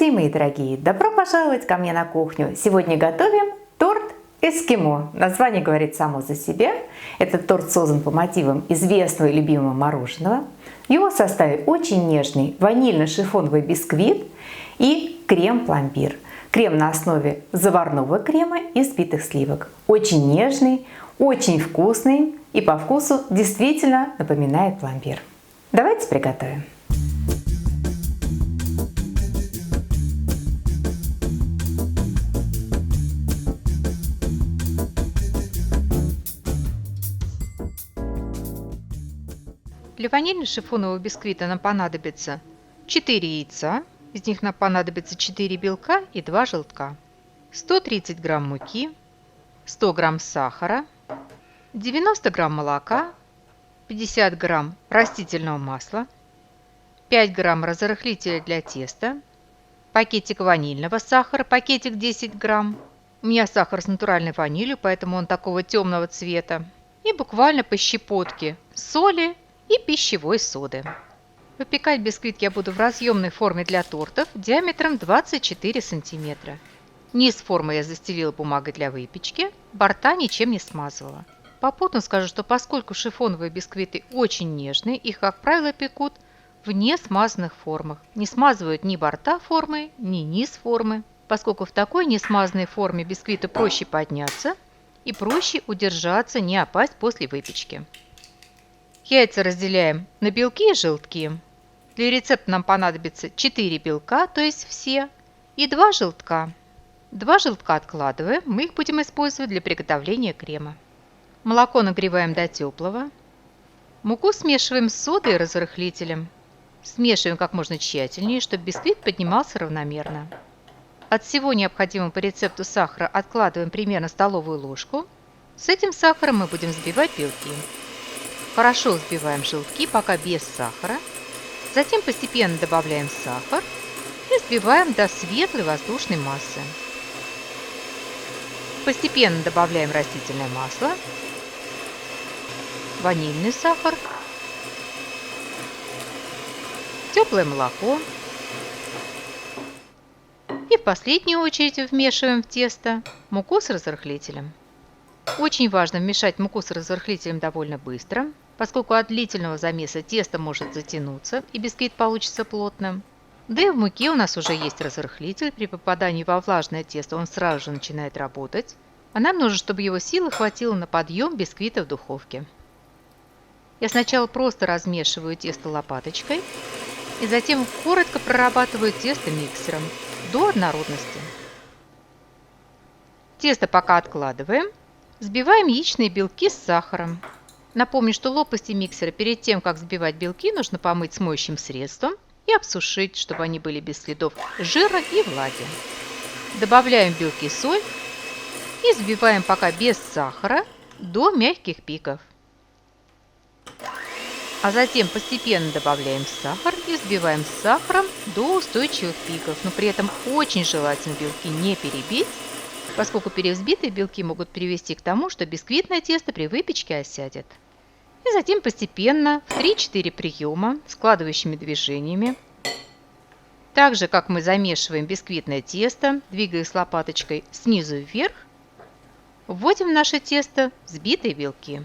Здравствуйте, мои дорогие! Добро пожаловать ко мне на кухню! Сегодня готовим торт эскимо. Название говорит само за себя. Этот торт создан по мотивам известного и любимого мороженого. В его составе очень нежный ванильно-шифоновый бисквит и крем-пломбир. Крем на основе заварного крема и взбитых сливок. Очень нежный, очень вкусный и по вкусу действительно напоминает пломбир. Давайте приготовим. Для ванильно-шифонового бисквита нам понадобится 4 яйца, из них нам понадобится 4 белка и 2 желтка, 130 грамм муки, 100 грамм сахара, 90 грамм молока, 50 грамм растительного масла, 5 грамм разрыхлителя для теста, пакетик ванильного сахара, пакетик 10 грамм. У меня сахар с натуральной ванилью, поэтому он такого темного цвета. И буквально по щепотке соли и пищевой соды. Выпекать бисквит я буду в разъемной форме для тортов диаметром 24 сантиметра. Низ формы я застелила бумагой для выпечки, борта ничем не смазывала. Попутно скажу, что поскольку шифоновые бисквиты очень нежные, их, как правило, пекут в несмазанных формах. Не смазывают ни борта формы, ни низ формы, поскольку в такой несмазанной форме бисквиту проще подняться и проще удержаться, не опасть после выпечки. Яйца разделяем на белки и желтки. Для рецепта нам понадобится 4 белка, то есть все, и 2 желтка. 2 желтка откладываем, мы их будем использовать для приготовления крема. Молоко нагреваем до теплого. Муку смешиваем с содой и разрыхлителем. Смешиваем как можно тщательнее, чтобы бисквит поднимался равномерно. От всего необходимого по рецепту сахара откладываем примерно столовую ложку. С этим сахаром мы будем взбивать белки. Хорошо взбиваем желтки, пока без сахара. Затем постепенно добавляем сахар и взбиваем до светлой воздушной массы. Постепенно добавляем растительное масло, ванильный сахар, теплое молоко и в последнюю очередь вмешиваем в тесто муку с разрыхлителем. Очень важно вмешать муку с разрыхлителем довольно быстро, поскольку от длительного замеса тесто может затянуться и бисквит получится плотным. Да и в муке у нас уже есть разрыхлитель, при попадании во влажное тесто он сразу же начинает работать, а нам нужно, чтобы его силы хватило на подъем бисквита в духовке. Я сначала просто размешиваю тесто лопаточкой и затем коротко прорабатываю тесто миксером до однородности. Тесто пока откладываем. Взбиваем яичные белки с сахаром. Напомню, что лопасти миксера перед тем, как взбивать белки, нужно помыть с моющим средством и обсушить, чтобы они были без следов жира и влаги. Добавляем белки и соль и взбиваем пока без сахара до мягких пиков. А затем постепенно добавляем сахар и взбиваем с сахаром до устойчивых пиков, но при этом очень желательно белки не перебить, поскольку перевзбитые белки могут привести к тому, что бисквитное тесто при выпечке осядет. И затем постепенно в 3-4 приема складывающими движениями, так же как мы замешиваем бисквитное тесто, двигаясь лопаточкой снизу вверх, вводим в наше тесто взбитые белки.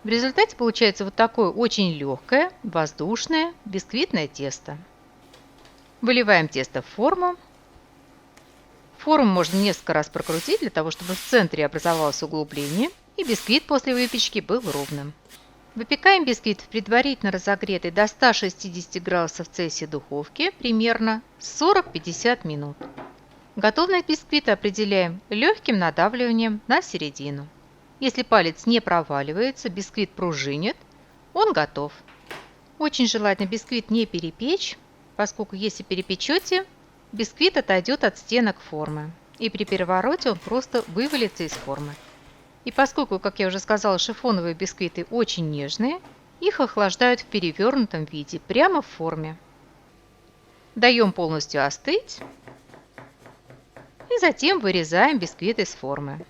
В результате получается вот такое очень легкое, воздушное бисквитное тесто. Выливаем тесто в форму. Форму можно несколько раз прокрутить, для того, чтобы в центре образовалось углубление и бисквит после выпечки был ровным. Выпекаем бисквит в предварительно разогретой до 160 градусов Цельсия духовке примерно 40-50 минут. Готовность бисквита определяем легким надавливанием на середину. Если палец не проваливается, бисквит пружинит, он готов. Очень желательно бисквит не перепечь, поскольку если перепечете, бисквит отойдет от стенок формы, и при перевороте он просто вывалится из формы. И поскольку, как я уже сказала, шифоновые бисквиты очень нежные, их охлаждают в перевернутом виде, прямо в форме. Даем полностью остыть и затем вырезаем бисквит из формы.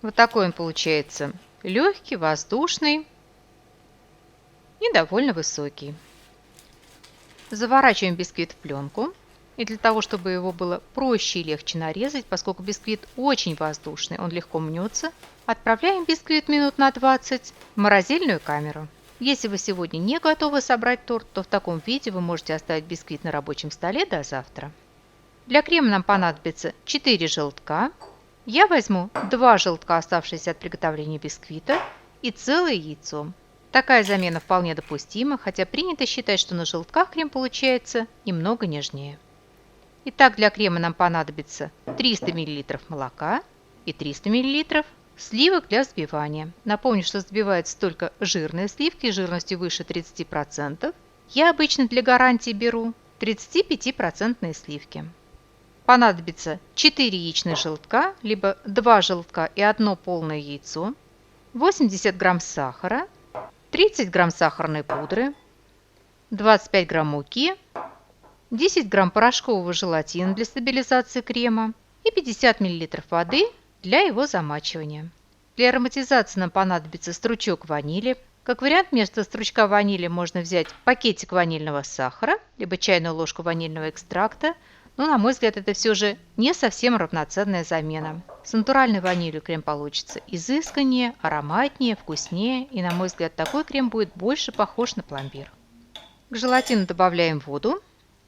Вот такой он получается легкий, воздушный и довольно высокий. Заворачиваем бисквит в пленку. И для того, чтобы его было проще и легче нарезать, поскольку бисквит очень воздушный, он легко мнется, отправляем бисквит минут на 20 в морозильную камеру. Если вы сегодня не готовы собрать торт, то в таком виде вы можете оставить бисквит на рабочем столе до завтра. Для крема нам понадобится 4 желтка. Я возьму 2 желтка, оставшиеся от приготовления бисквита, и целое яйцо. Такая замена вполне допустима, хотя принято считать, что на желтках крем получается немного нежнее. Итак, для крема нам понадобится 300 мл молока и 300 мл сливок для взбивания. Напомню, что взбиваются только жирные сливки жирностью выше 30%. Я обычно для гарантии беру 35% сливки. Понадобится 4 яичных желтка, либо 2 желтка и 1 полное яйцо, 80 грамм сахара, 30 грамм сахарной пудры, 25 грамм муки, 10 грамм порошкового желатина для стабилизации крема и 50 мл воды для его замачивания. Для ароматизации нам понадобится стручок ванили. Как вариант, вместо стручка ванили можно взять пакетик ванильного сахара, либо чайную ложку ванильного экстракта, но, на мой взгляд, это все же не совсем равноценная замена. С натуральной ванилью крем получится изысканнее, ароматнее, вкуснее, и, на мой взгляд, такой крем будет больше похож на пломбир. К желатину добавляем воду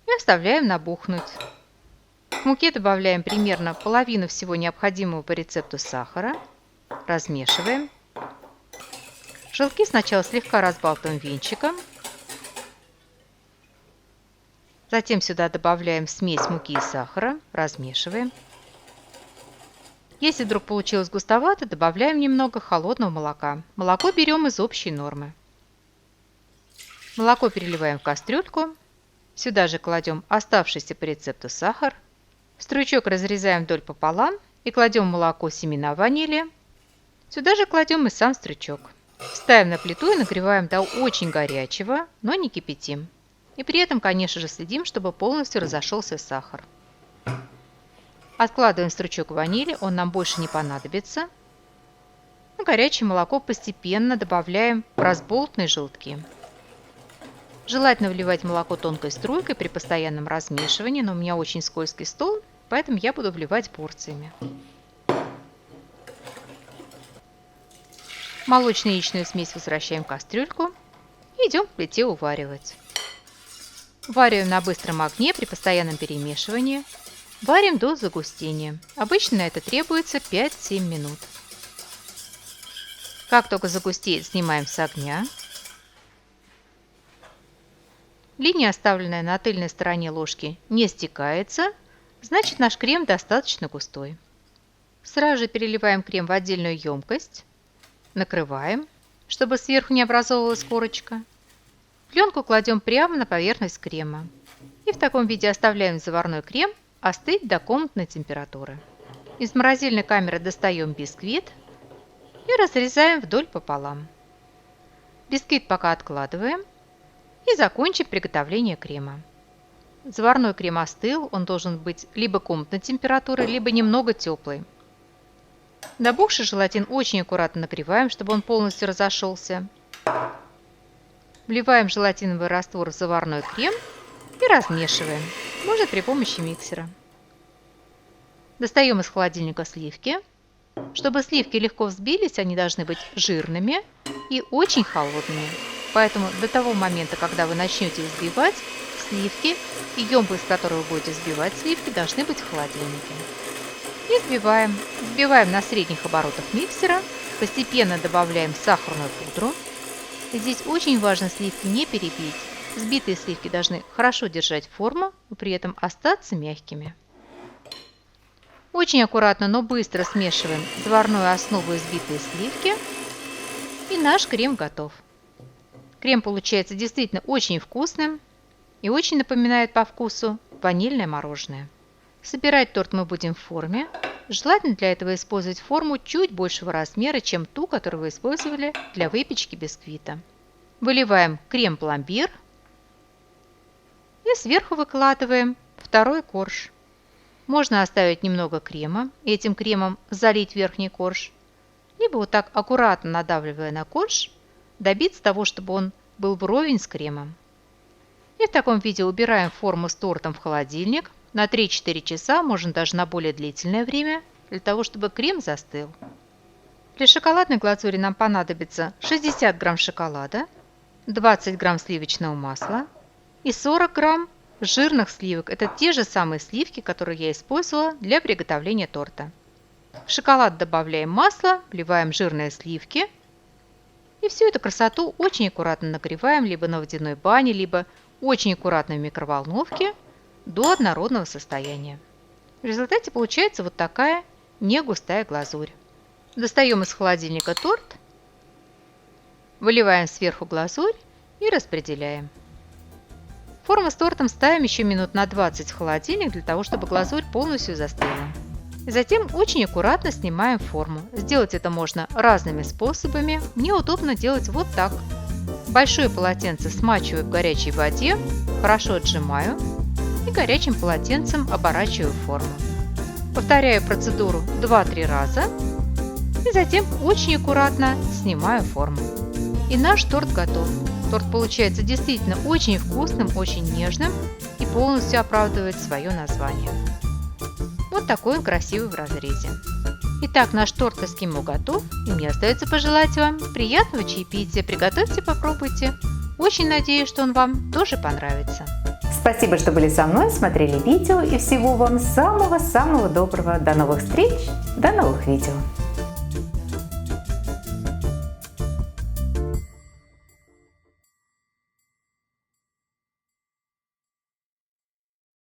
и оставляем набухнуть. К муке добавляем примерно половину всего необходимого по рецепту сахара. Размешиваем. Желтки сначала слегка разбалтываем венчиком. Затем сюда добавляем смесь муки и сахара. Размешиваем. Если вдруг получилось густовато, добавляем немного холодного молока. Молоко берем из общей нормы. Молоко переливаем в кастрюльку. Сюда же кладем оставшийся по рецепту сахар. Стручок разрезаем вдоль пополам и кладем молоко семена ванили. Сюда же кладем и сам стручок. Ставим на плиту и нагреваем до очень горячего, но не кипятим. И при этом, конечно же, следим, чтобы полностью разошелся сахар. Откладываем стручок ванили, он нам больше не понадобится. В горячее молоко постепенно добавляем разболтанные желтки. Желательно вливать молоко тонкой струйкой при постоянном размешивании, но у меня очень скользкий стол, поэтому я буду вливать порциями. Молочно-яичную смесь возвращаем в кастрюльку и идем к плите уваривать. Варим на быстром огне при постоянном перемешивании. Варим до загустения. Обычно на это требуется 5-7 минут. Как только загустеет, снимаем с огня. Линия, оставленная на тыльной стороне ложки, не стекается, значит, наш крем достаточно густой. Сразу же переливаем крем в отдельную емкость, накрываем, чтобы сверху не образовывалась корочка. Пленку кладем прямо на поверхность крема. И в таком виде оставляем заварной крем остыть до комнатной температуры. Из морозильной камеры достаем бисквит и разрезаем вдоль пополам. Бисквит пока откладываем. И закончим приготовление крема. Заварной крем остыл, он должен быть либо комнатной температуры, либо немного теплый. Набухший желатин очень аккуратно нагреваем, чтобы он полностью разошелся. Вливаем желатиновый раствор в заварной крем и размешиваем, можно при помощи миксера. Достаем из холодильника сливки. Чтобы сливки легко взбились, они должны быть жирными и очень холодными. Поэтому до того момента, когда вы начнете взбивать, сливки и емкость, в которой вы будете взбивать сливки, должны быть в холодильнике. И взбиваем. Взбиваем на средних оборотах миксера, постепенно добавляем сахарную пудру. И здесь очень важно сливки не перебить. Взбитые сливки должны хорошо держать форму, но при этом остаться мягкими. Очень аккуратно, но быстро смешиваем заварную основу и взбитые сливки. И наш крем готов. Крем получается действительно очень вкусным и очень напоминает по вкусу ванильное мороженое. Собирать торт мы будем в форме. Желательно для этого использовать форму чуть большего размера, чем ту, которую вы использовали для выпечки бисквита. Выливаем крем-пломбир и сверху выкладываем второй корж. Можно оставить немного крема и этим кремом залить верхний корж. либо вот так аккуратно надавливая на корж, добиться того, чтобы он был вровень с кремом. И в таком виде убираем форму с тортом в холодильник на 3-4 часа, можно даже на более длительное время, для того, чтобы крем застыл. Для шоколадной глазури нам понадобится 60 грамм шоколада, 20 грамм сливочного масла и 40 грамм жирных сливок. Это те же самые сливки, которые я использовала для приготовления торта. В шоколад добавляем масло, вливаем жирные сливки. И всю эту красоту очень аккуратно нагреваем либо на водяной бане, либо очень аккуратно в микроволновке до однородного состояния. В результате получается вот такая не густая глазурь. Достаем из холодильника торт, выливаем сверху глазурь и распределяем. Форму с тортом ставим еще минут на 20 в холодильник, для того, чтобы глазурь полностью застыла. И затем очень аккуратно снимаем форму. Сделать это можно разными способами. Мне удобно делать вот так. Большое полотенце смачиваю в горячей воде, хорошо отжимаю и горячим полотенцем оборачиваю форму. Повторяю процедуру 2-3 раза и затем очень аккуратно снимаю форму. И наш торт готов. Торт получается действительно очень вкусным, очень нежным и полностью оправдывает свое название. Вот такой он красивый в разрезе. Итак, наш торт эскимо готов, и мне остается пожелать вам приятного чаепития. Приготовьте, попробуйте. Очень надеюсь, что он вам тоже понравится. Спасибо, что были со мной, смотрели видео, и всего вам самого-самого доброго. До новых встреч, до новых видео.